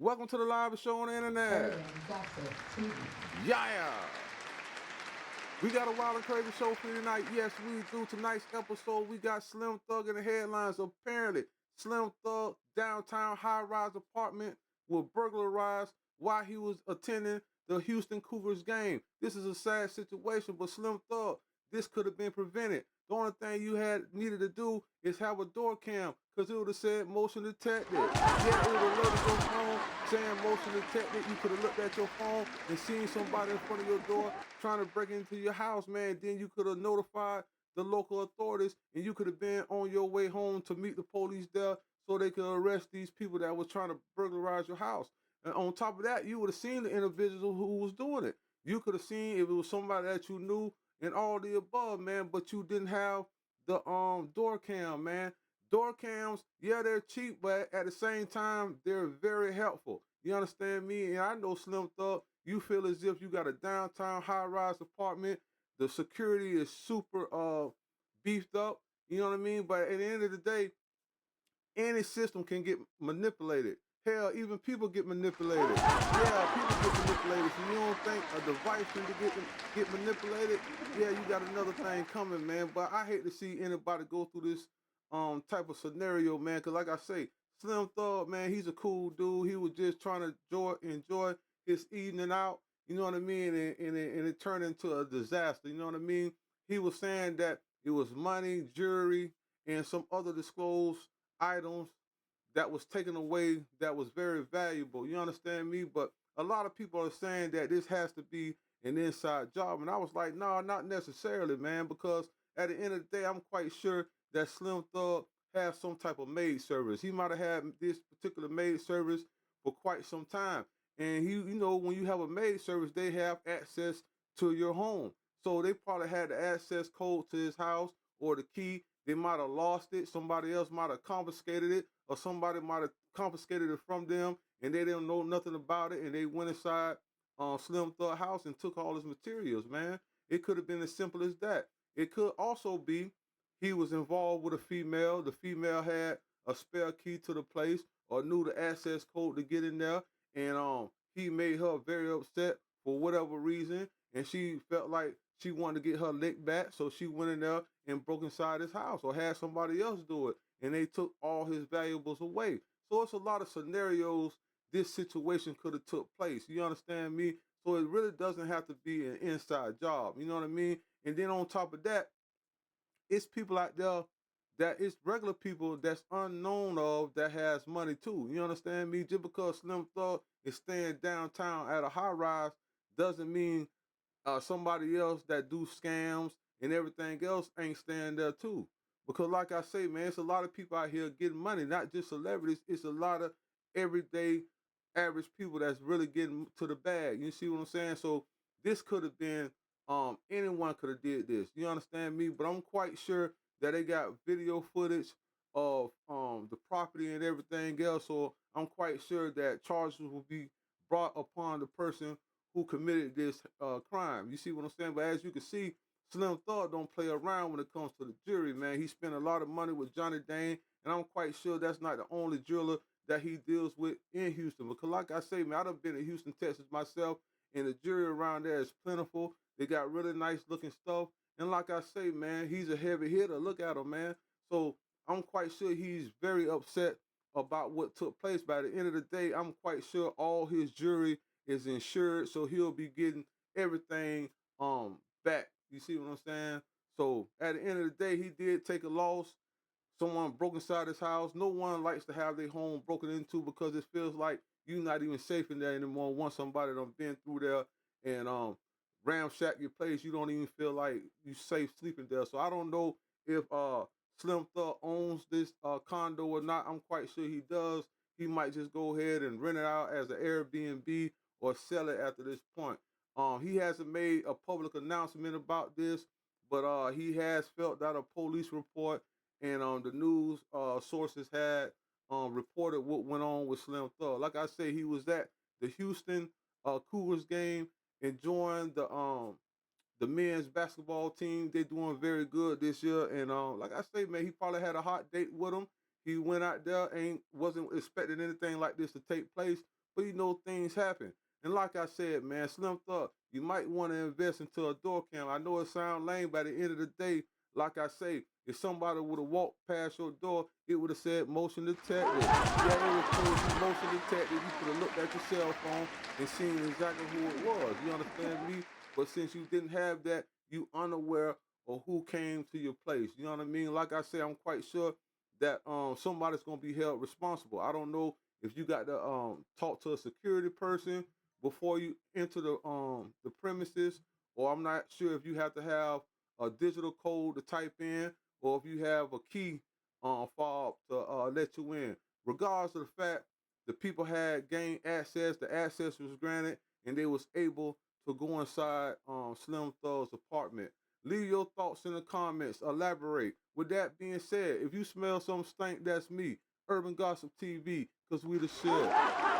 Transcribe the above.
Welcome to the live show on the internet. Yeah. We got a wild and crazy show for you tonight. Yes, we do. Tonight's episode, we got Slim Thug in the headlines. Apparently, Slim Thug downtown high-rise apartment was burglarized while he was attending the Houston Cougars game. This is a sad situation, but Slim Thug, this could have been prevented. The only thing you had needed to do is have a door cam, because it would have said motion detected. Yeah, it would have alerted your phone saying motion detected. You could have looked at your phone and seen somebody in front of your door trying to break into your house, man. Then you could have notified the local authorities, and you could have been on your way home to meet the police there so they could arrest these people that were trying to burglarize your house. And on top of that, you would have seen the individual who was doing it. You could have seen if it was somebody that you knew and all the above, man, but you didn't have the door cam, man. Door cams, yeah, they're cheap, but at the same time, they're very helpful. You understand me? And I know Slim Thug, you feel as if you got a downtown high-rise apartment. The security is super beefed up. You know what I mean? But at the end of the day, any system can get manipulated. Hell, even people get manipulated. Yeah, people get manipulated. So you don't think a device can get manipulated? Yeah, you got another thing coming, man. But I hate to see anybody go through this type of scenario, man. Cause like I say, Slim Thug, man, he's a cool dude. He was just trying to enjoy his evening out. You know what I mean? And it turned into a disaster. You know what I mean? He was saying that it was money, jewelry, and some other disclosed items that was taken away that was very valuable. You understand me? But a lot of people are saying that this has to be an inside job. And I was like, no, not necessarily, man, because at the end of the day, I'm quite sure that Slim Thug has some type of maid service. He might have had this particular maid service for quite some time. And when you have a maid service, they have access to your home. So they probably had the access code to his house or the key. They might have lost it. Somebody else might have confiscated it, or somebody might have confiscated it from them, and they didn't know nothing about it, and they went inside Slim Thug house and took all his materials. Man, it could have been as simple as that. It could also be he was involved with a female. The female had a spare key to the place or knew the access code to get in there, and he made her very upset for whatever reason, and she felt like she wanted to get her lick back, so she went in there and broke inside his house or had somebody else do it, and they took all his valuables away. So it's a lot of scenarios this situation could have took place. You understand me? So it really doesn't have to be an inside job. You know what I mean? And then on top of that, it's people out there that it's regular people that's unknown of that has money too. You understand me? Just because Slim Thug is staying downtown at a high rise doesn't mean somebody else that do scams and everything else ain't staying there too. Because like I say, man, it's a lot of people out here getting money, not just celebrities. It's a lot of everyday average people that's really getting to the bag. You see what I'm saying? So this could have been anyone could have did this. You understand me? But I'm quite sure that they got video footage of the property and everything else. So I'm quite sure that charges will be brought upon the person who committed this crime. You see what I'm saying? But as you can see, Slim Thug don't play around when it comes to the jury, man. He spent a lot of money with Johnny Dane, and I'm quite sure that's not the only jeweler that he deals with in Houston. Because like I say, man, I done been in Houston, Texas myself, and the jury around there is plentiful. They got really nice looking stuff. And like I say, man, he's a heavy hitter. Look at him, man. So I'm quite sure he's very upset about what took place. By the end of the day, I'm quite sure all his jury is insured, so he'll be getting everything back. You see what I'm saying? So at the end of the day, he did take a loss. Someone broke inside his house. No one likes to have their home broken into because it feels like you're not even safe in there anymore. Once somebody done been through there and ramshack your place, you don't even feel like you safe sleeping there. So I don't know if Slim Thug owns this condo or not. I'm quite sure he does. He might just go ahead and rent it out as an Airbnb or sell it after this point. He hasn't made a public announcement about this, but he has felt that a police report and the news sources had reported what went on with Slim Thug. Like I say, he was at the Houston Cougars game enjoying the men's basketball team. They doing very good this year, and like I say, man, he probably had a hot date with him, He went out there, wasn't expecting anything like this to take place, but things happen. And like I said, man, Slim Thug, you might want to invest into a door cam. I know it sounds lame, but at the end of the day, like I say, if somebody would have walked past your door, it would have said motion detected. Yeah, it was told you motion detected. You could have looked at your cell phone and seen exactly who it was. You understand me? But since you didn't have that, you unaware of who came to your place. You know what I mean? Like I say, I'm quite sure that somebody's gonna be held responsible. I don't know if you got to talk to a security person before you enter the premises, or I'm not sure if you have to have a digital code to type in, or if you have a key fob to let you in. Regardless of the fact, the people had gained access, the access was granted, and they was able to go inside Slim Thug's apartment. Leave your thoughts in the comments. Elaborate. With that being said, if you smell some stink, that's me. Urban Gossip TV, because we the shit.